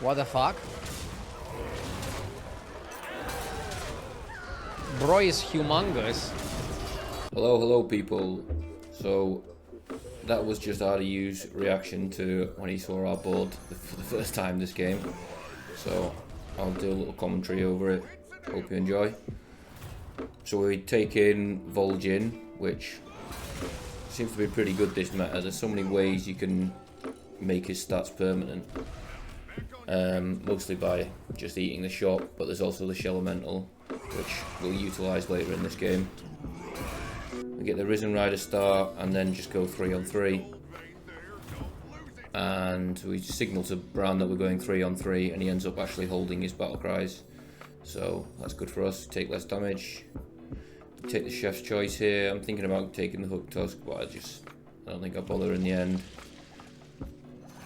What the fuck? Bro is humongous. Hello people. So that was just RDU's reaction to when he saw our board for the first time this game. So I'll do a little commentary over it. Hope you enjoy. So we take in Vol'jin, which seems to be pretty good this meta. There's so many ways you can make his stats permanent. Mostly by just eating the shop, but there's also the Shell Elemental, which we'll utilise later in this game. We get the Risen Rider start and then just go 3-on-3. And we signal to Bran that we're going 3-on-3, and he ends up actually holding his battle cries. So that's good for us. Take less damage. Take the Chef's Choice here. I'm thinking about taking the Hook Tusk, but I don't think I'll bother in the end.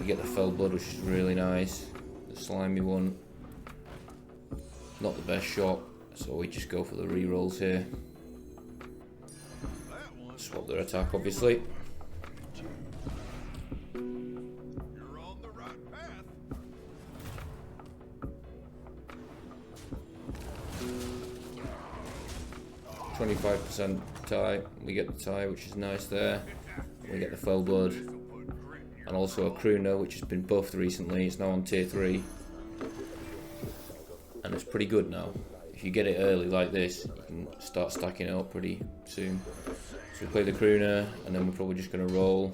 We get the Fell Blood, which is really nice. The slimy one. Not the best shot, so we just go for the rerolls here. Swap their attack, obviously. You're on the right path. 25% tie. We get the tie, which is nice there. We get the Fell Blood. And also a Crooner, which has been buffed recently. It's now on tier 3. And it's pretty good now. If you get it early like this, you can start stacking it up pretty soon. So we play the Crooner, and then we're probably just going to roll.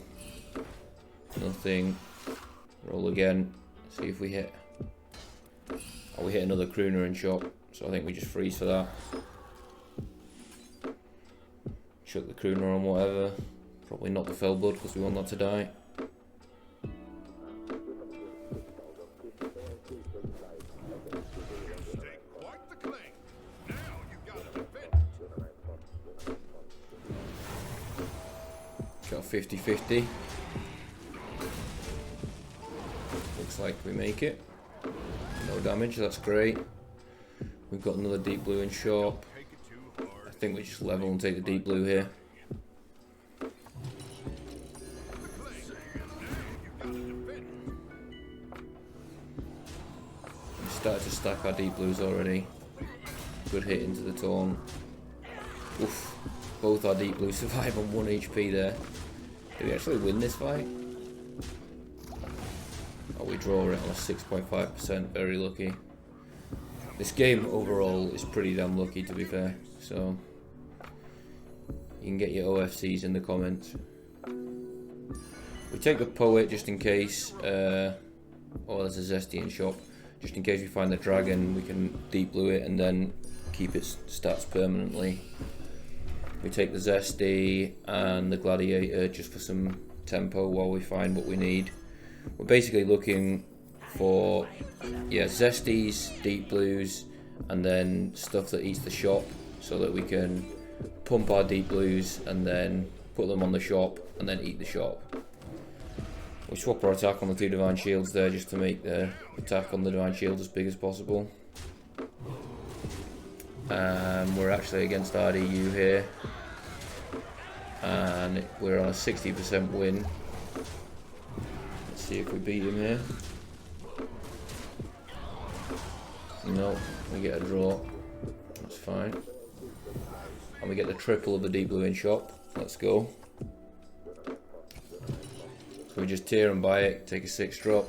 Nothing. Roll again. See if we hit. Oh, we hit another Crooner in shop. So I think we just freeze for that. Chuck the Crooner on whatever. Probably not the Fell Blood because we want that to die. Got 50-50. Looks like we make it. No damage, that's great. We've got another deep blue in shop. I think we just level and take the deep blue here. We started to stack our deep blues already. Good hit into the taunt. Oof. Both our deep blues survive on 1 HP there. Did we actually win this fight? Oh, we draw it on a 6.5%, very lucky. This game overall is pretty damn lucky, to be fair, so you can get your OFCs in the comments. We take the Poet just in case, oh, there's a Zesty in shop. Just in case we find the Dragon, we can deep blue it and then keep its stats permanently. We take the Zesty and the Gladiator just for some tempo while we find what we need. We're basically looking for, yeah, Zesties, deep blues, and then stuff that eats the shop so that we can pump our deep blues and then put them on the shop and then eat the shop. We swap our attack on the 2 Divine Shields there just to make the attack on the Divine Shield as big as possible. We're actually against RDU here, and we're on a 60% win. Let's see if we beat him here. No, we get a draw. That's fine. And we get the triple of the deep blue in shop. Let's go. So we just tear and buy it, take a 6-drop.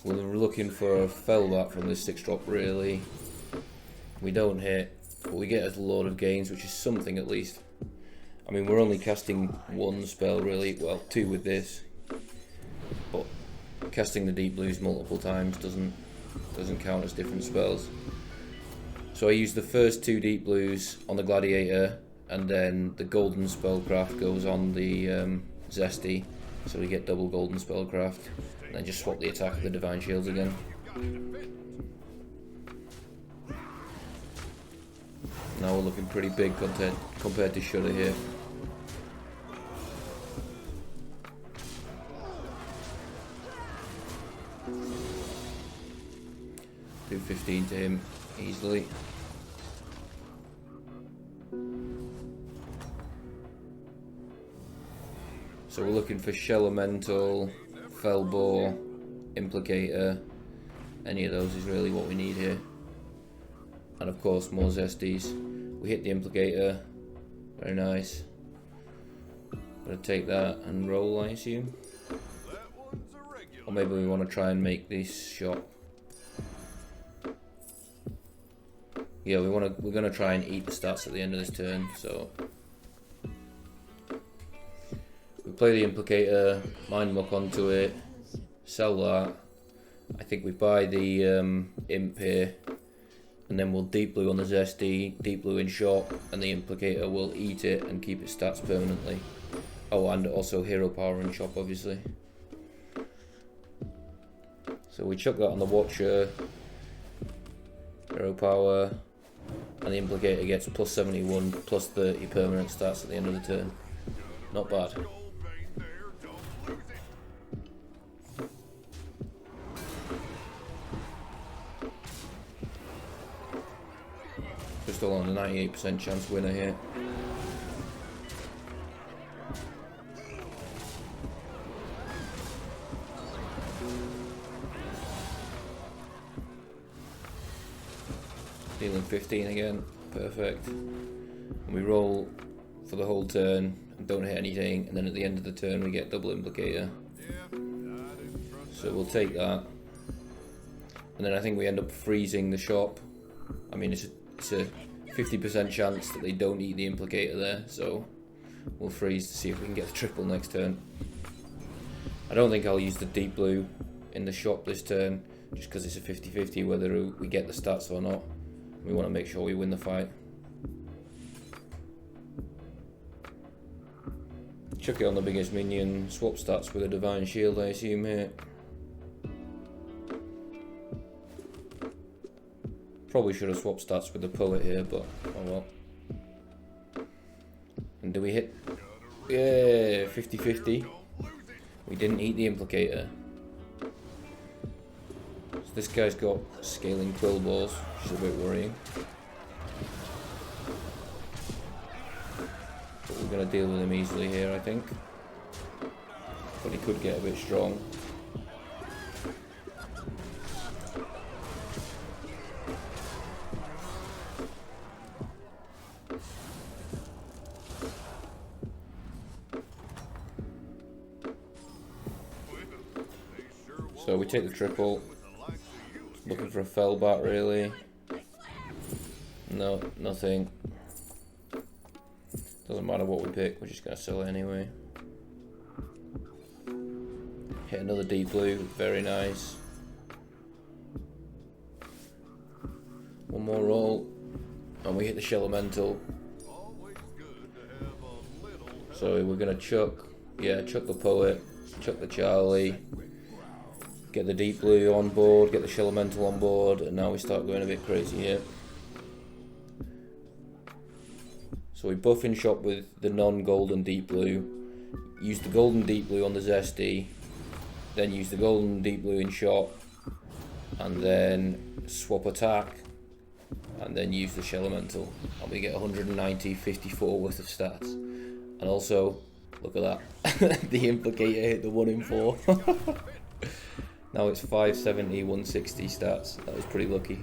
We're looking for a fell back from this 6-drop really. We don't hit, but we get a load of gains, which is something at least. I mean, we're only casting 1 spell really, well 2 with this, but casting the deep blues multiple times doesn't count as different spells. So I use the first 2 deep blues on the Gladiator, and then the golden spellcraft goes on the Zesty, so we get double golden spellcraft, and then just swap the attack of the Divine Shields again. Now we're looking pretty big compared to Shudder here. Do 15 to him easily. So we're looking for Shell Elemental, Fellbore, Implicator, Any of those is really what we need here. And of course more zesties. We hit the Implicator. Very nice. Gonna take that and roll, I assume. Or maybe we want to try and make this shot. Yeah, we're gonna try and eat the stats at the end of this turn, so we play the Implicator, mind muck onto it, sell that. I think we buy the imp here, and then we'll deep blue on the zesty, deep blue in shop, and the Implicator will eat it and keep its stats permanently. Oh, and also hero power in shop, obviously. So we chuck that on the Watcher, hero power, and the Implicator gets plus 71, plus 30 permanent stats at the end of the turn. Not bad. We're still on a 98% chance winner here. Dealing 15 again, perfect. And we roll for the whole turn and don't hit anything, and then at the end of the turn we get double Implicator. So we'll take that. And then I think we end up freezing the shop. I mean, it's a 50% chance that they don't eat the Implicator there, so we'll freeze to see if we can get the triple next turn. I don't think I'll use the deep blue in the shop this turn, just because it's a 50-50 whether we get the stats or not. We want to make sure we win the fight. Chuck it on the biggest minion, swap stats with a Divine Shield, I assume here. Probably should have swapped stats with the Poet here, but oh well. And do we hit? Yeah, 50-50. We didn't eat the Implicator. So this guy's got scaling quill balls, which is a bit worrying. But we're going to deal with him easily here, I think. But he could get a bit strong. So we take the triple. Looking for a fell bat, really. No, nothing. Doesn't matter what we pick, we're just gonna sell it anyway. Hit another deep blue, very nice. One more roll, and we hit the shell elemental. So we're gonna chuck the Poet, chuck the Charlie. Get the deep blue on board, get the shell elemental on board, and now we start going a bit crazy here. So we buff in shop with the non-golden deep blue, use the golden deep blue on the zesty, then use the golden deep blue in shop, and then swap attack, and then use the shell elemental, and we get 190, 54 worth of stats. And also, look at that, the Implicator hit the 1 in 4. Now it's 570, 160 stats. That was pretty lucky.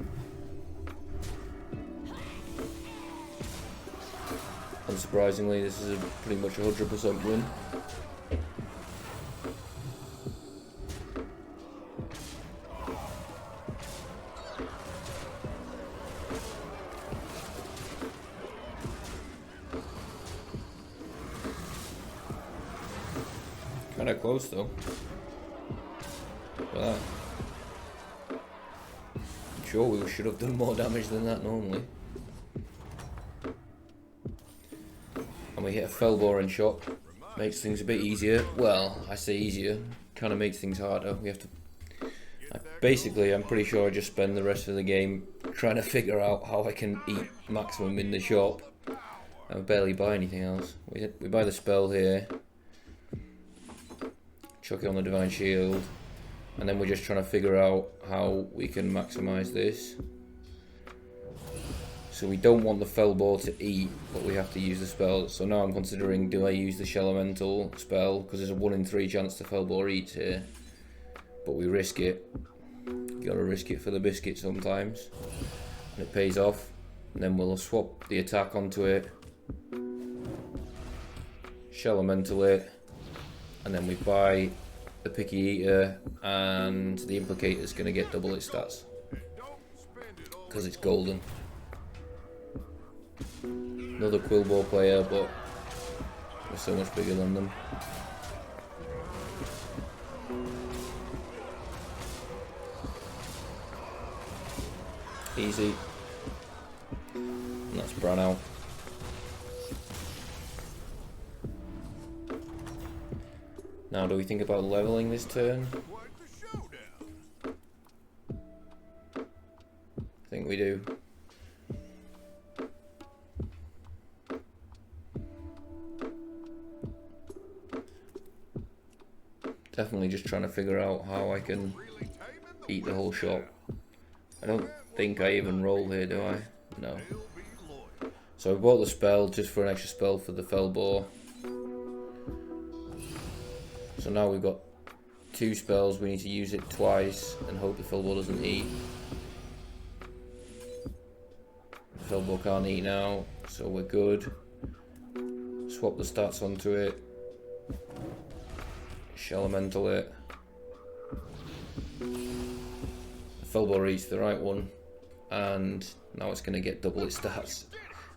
Unsurprisingly, this is a pretty much 100% win. Kinda close though. Look at that. I'm sure we should have done more damage than that normally. And we hit a Fellbore in shop. Makes things a bit easier. Well, I say easier. Kind of makes things harder. We have to... Basically, I'm pretty sure I just spend the rest of the game trying to figure out how I can eat maximum in the shop. I barely buy anything else. We buy the spell here. Chuck it on the Divine Shield. And then we're just trying to figure out how we can maximize this. So we don't want the Fellbore to eat, but we have to use the spell. So now I'm considering, do I use the Shell Elemental spell? Because there's a 1 in 3 chance the Fellbore eats here. But we risk it. gotta risk it for the biscuit sometimes. And it pays off. And then we'll swap the attack onto it. Elemental it. And then we buy the Picky Eater, and the Implicator is gonna get double its stats. Because it's golden. Another Quillbore player, but we're so much bigger than them. Easy. And that's Branagh. Now, do we think about leveling this turn? I think we do. Definitely just trying to figure out how I can eat the whole shop. I don't think I even roll here, do I? No. So we bought the spell just for an extra spell for the Fellbore. So now we've got 2 spells, we need to use it twice and hope the Fellbore doesn't eat. The Fellbore can't eat now, so we're good. Swap the stats onto it. Elemental it. The Fellbore eats the right one, and now it's going to get double its stats.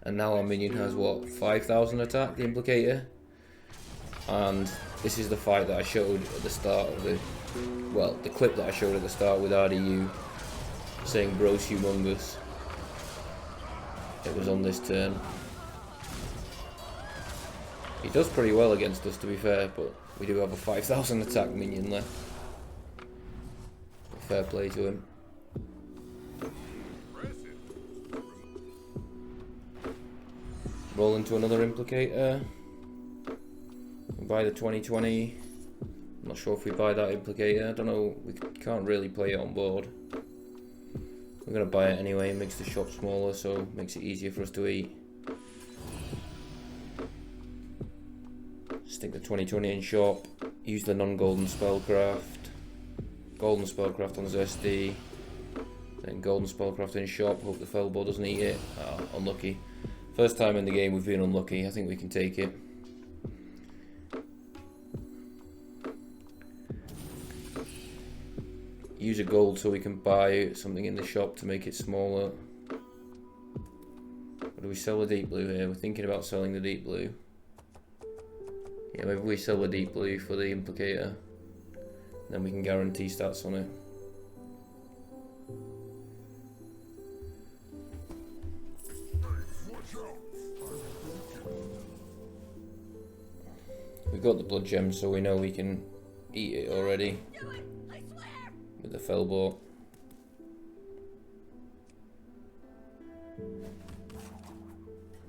And now our minion has what, 5,000 attack, the Implicator? And this is the fight that I showed at the start of the, well, the clip that I showed at the start with RDU saying bro's humongous. It was on this turn. He does pretty well against us, to be fair, but we do have a 5,000 attack minion left. Fair play to him. Roll into another Implicator. We buy the 2020. I'm not sure if we buy that Implicator. I don't know. We can't really play it on board. We're going to buy it anyway. It makes the shop smaller, so it makes it easier for us to eat. Stick the 2020 in shop. Use the non-golden spellcraft. Golden spellcraft on Zesty. Then golden spellcraft in shop. Hope the Fellbore doesn't eat it. Oh, unlucky. First time in the game we've been unlucky. I think we can take it. Use a gold so we can buy something in the shop to make it smaller. Or do we sell the deep blue here? We're thinking about selling the deep blue. Yeah, maybe we sell the deep blue for the Implicator. Then we can guarantee stats on it. We've got the blood gem, so we know we can eat it already. With the Fellbore.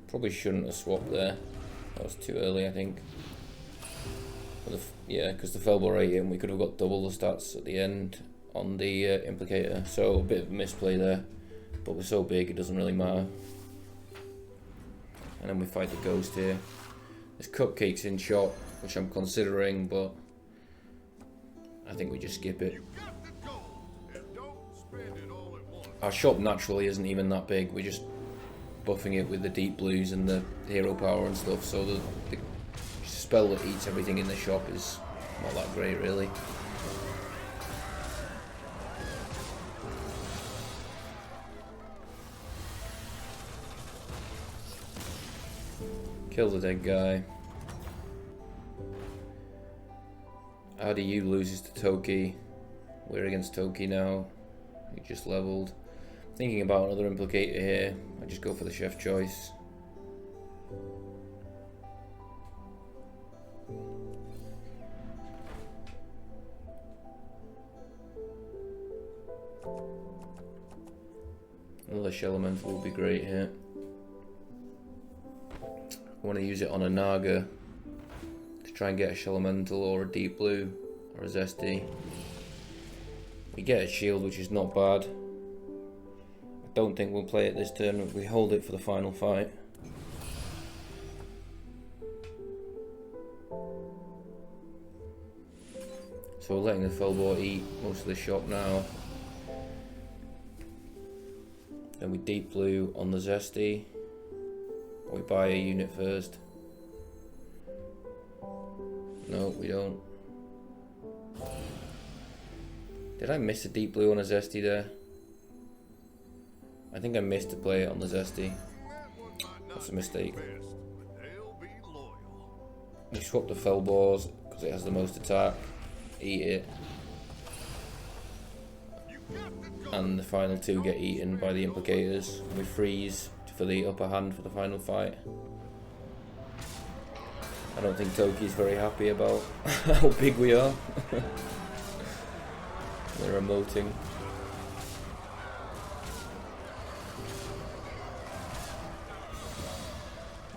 Probably shouldn't have swapped there. That was too early, I think. Yeah, because the Fellbore ate it and we could have got double the stats at the end on the Implicator. So a bit of a misplay there. But we're so big it doesn't really matter. And then we fight the ghost here. There's cupcakes in shop, which I'm considering, but I think we just skip it. Our shop naturally isn't even that big. We're just buffing it with the deep blues and the hero power and stuff. So the spell that eats everything in the shop is not that great, really. Kill the dead guy. RDU loses to Toki. We're against Toki now. We just leveled. Thinking about another Implicator here. I just go for the chef choice. Another Elemental will be great here. I want to use it on a Naga to try and get a Elemental or a Deep Blue or a Zesty. We get a shield, which is not bad. I don't think we'll play it this turn. We hold it for the final fight. So we're letting the Fellbore eat most of the shop now. Then we deep blue on the Zesty. Or we buy a unit first. No, we don't. Did I miss a deep blue on a Zesty there? I think I missed to play it on the Zesty. That's a mistake. We swap the fell balls because it has the most attack. Eat it. And the final two get eaten by the Implicators. We freeze for the upper hand for the final fight. I don't think Toki's very happy about how big we are. They're emoting.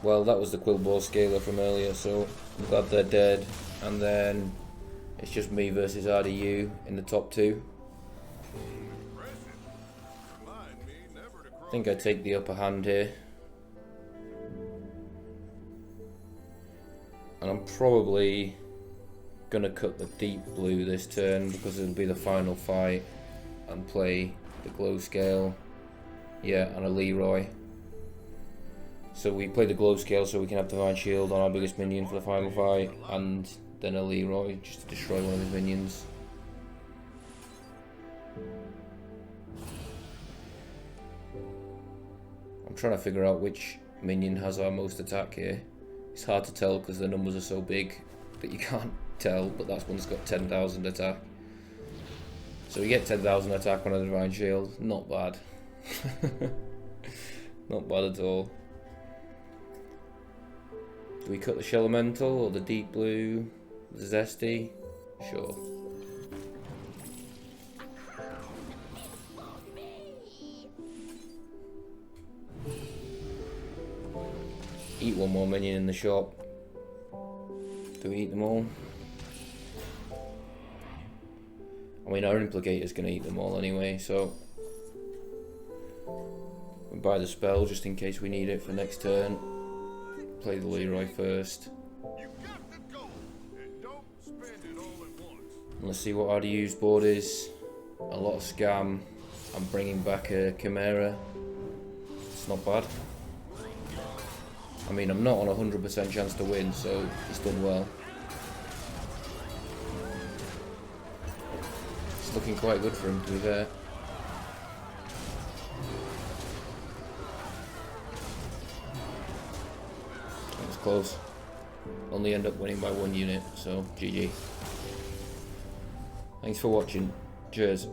Well, that was the Quill Ball Scaler from earlier, so I'm glad they're dead. And then it's just me versus RDU in the top two. I think I take the upper hand here. And I'm probably gonna cut the deep blue this turn because it'll be the final fight, and play the glow scale. Yeah, and a Leroy. So we play the glow scale so we can have Divine Shield on our biggest minion for the final fight, and then a Leroy just to destroy one of his minions. I'm trying to figure out which minion has our most attack here. It's hard to tell because the numbers are so big that you can't tell, but that one's got 10,000 attack. So we get 10,000 attack on a Divine Shield. Not bad. Not bad at all. Do we cut the Shell Elemental or the Deep Blue? The Zesty? Sure. Eat one more minion in the shop. Do we eat them all? I mean, our Implicator's gonna eat them all anyway, so we buy the spell just in case we need it for next turn. Play the Leroy first. Let's see what RDU's board is. A lot of scam. I'm bringing back a Chimera. It's not bad. I mean, I'm not on 100% chance to win, so he's done well. It's looking quite good for him, to be fair. That was close. Only end up winning by 1 unit, so GG. Thanks for watching. Cheers.